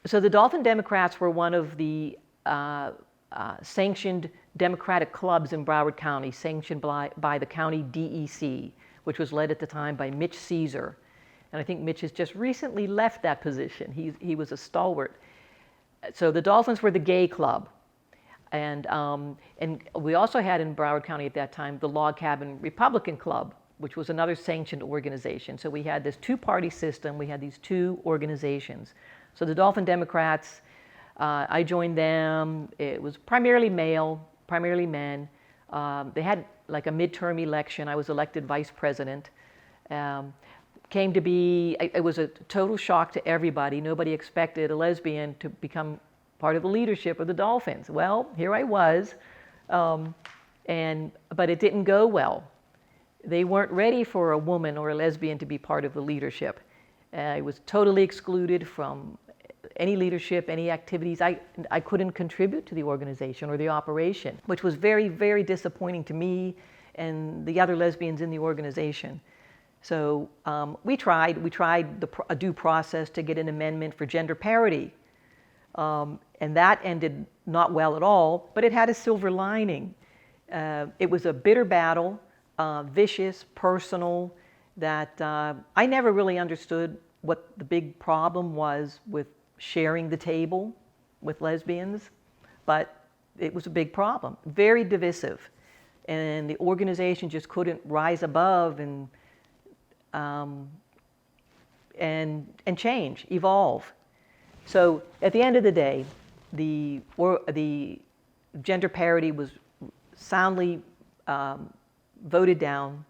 So the Dolphin Democrats were one of the sanctioned Democratic clubs in Broward County, sanctioned by the county DEC, which was led at the time by Mitch Caesar. And I think Mitch has just recently left that position. He was a stalwart. So the Dolphins were the gay club. And we also had in Broward County at that time the Log Cabin Republican Club, which was another sanctioned organization. So we had this two-party system. We had these two organizations. So the Dolphin Democrats, I joined them. It was primarily male, primarily men. They had like a midterm election. I was elected vice president. Came to be, it was a total shock to everybody. Nobody expected a lesbian to become part of the leadership of the Dolphins. Well, here I was, but it didn't go well. They weren't ready for a woman or a lesbian to be part of the leadership. I was totally excluded from any leadership, any activities. I couldn't contribute to the organization or the operation, which was very, very disappointing to me and the other lesbians in the organization. So we tried a due process to get an amendment for gender parity. And that ended not well at all, but it had a silver lining. It was a bitter battle, vicious, personal, that I never really understood what the big problem was with sharing the table with lesbians, but it was a big problem, very divisive. And the organization just couldn't rise above and change, evolve. So at the end of the day, the gender parity was soundly voted down.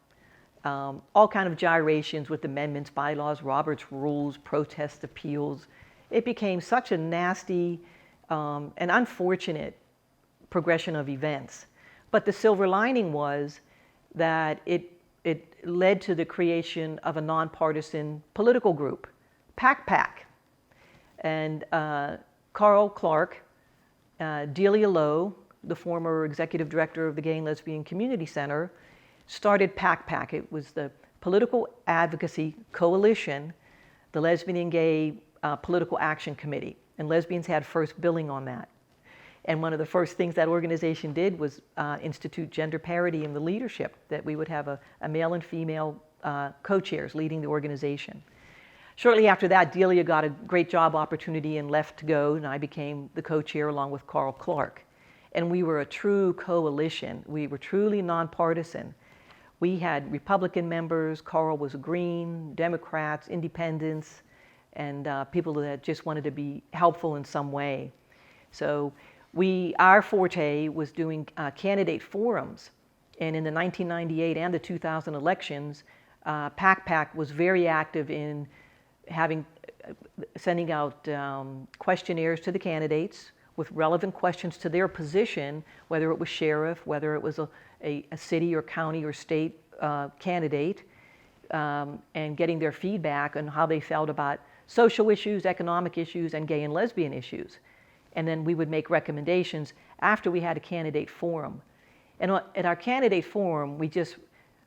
All kind of gyrations with amendments, bylaws, Robert's rules, protest appeals. It became such a nasty and unfortunate progression of events. But the silver lining was that it led to the creation of a nonpartisan political group, PAC PAC. And Carl Clark, Delia Lowe, the former executive director of the Gay and Lesbian Community Center, started PAC PAC. It was the Political Advocacy Coalition, the Lesbian and Gay Political Action Committee. And lesbians had first billing on that. And one of the first things that organization did was institute gender parity in the leadership, that we would have a male and female co-chairs leading the organization. Shortly after that, Delia got a great job opportunity and left to go, and I became the co-chair along with Carl Clark. And we were a true coalition. We were truly nonpartisan. We had Republican members, Carl was Green, Democrats, Independents, and people that just wanted to be helpful in some way. So our forte was doing candidate forums. And in the 1998 and the 2000 elections, PAC PAC was very active in sending out questionnaires to the candidates with relevant questions to their position, whether it was sheriff, whether it was a city or county or state candidate, and getting their feedback on how they felt about social issues, economic issues, and gay and lesbian issues. And then we would make recommendations after we had a candidate forum. And at our candidate forum, we just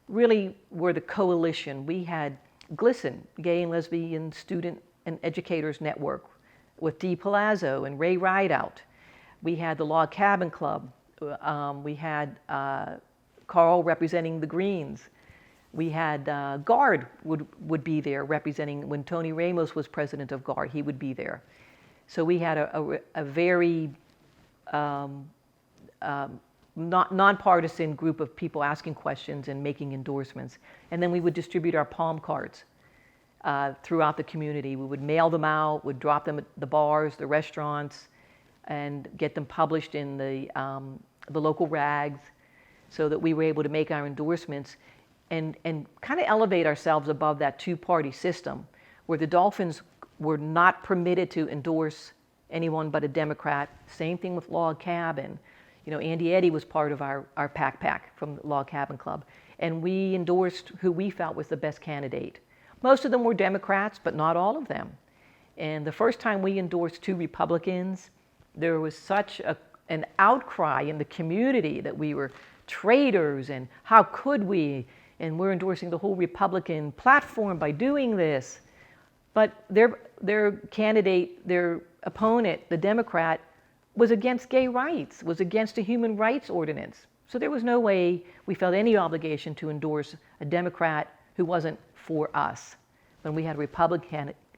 really were the coalition. We had GLSEN, Gay and Lesbian Student and Educators Network, with Dee Palazzo and Ray Rideout. We had the Log Cabin Club. We had Carl representing the Greens. We had GARD would be there representing, when Tony Ramos was president of GARD, he would be there. So we had a very nonpartisan group of people asking questions and making endorsements. And then we would distribute our palm cards throughout the community. We would mail them out, would drop them at the bars, the restaurants, and get them published in the local rags, so that we were able to make our endorsements and kind of elevate ourselves above that two-party system, where the Dolphins were not permitted to endorse anyone but a Democrat. Same thing with Log Cabin. You know, Andy Eddy was part of our PAC PAC from the Log Cabin Club, and we endorsed who we felt was the best candidate. Most of them were Democrats, but not all of them. And the first time we endorsed two Republicans, there was such an outcry in the community that we were traitors and how could we, and we're endorsing the whole Republican platform by doing this. But their candidate, their opponent, the Democrat, was against gay rights, was against a human rights ordinance. So there was no way we felt any obligation to endorse a Democrat who wasn't for us, when we had a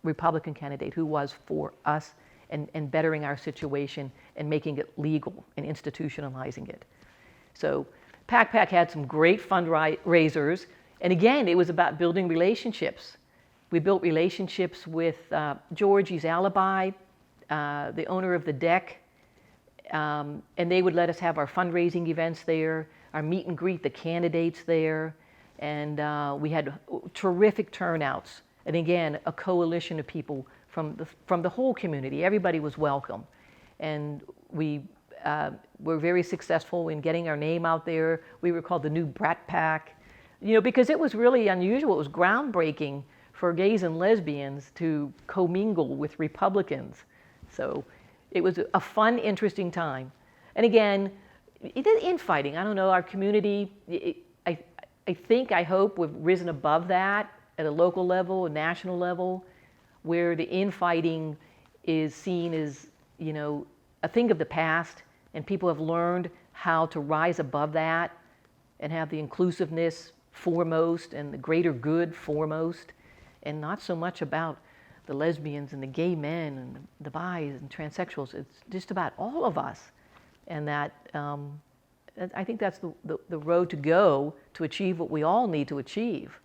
Republican candidate who was for us and bettering our situation and making it legal and institutionalizing it. So PAC PAC had some great fundraisers. And again, it was about building relationships. We built relationships with Georgie's Alibi, the owner of the deck, and they would let us have our fundraising events there, our meet and greet the candidates there, and we had terrific turnouts. And again, a coalition of people from the whole community. Everybody was welcome. And we were very successful in getting our name out there. We were called the new Brat Pack, because it was really unusual. It was groundbreaking for gays and lesbians to commingle with Republicans. So it was a fun, interesting time. And again, infighting, I don't know, our community, I hope we've risen above that at a local level, a national level, where the infighting is seen as, a thing of the past, and people have learned how to rise above that and have the inclusiveness foremost and the greater good foremost, and not so much about the lesbians and the gay men and the bis and transsexuals. It's just about all of us. And that, I think that's the road to go to achieve what we all need to achieve.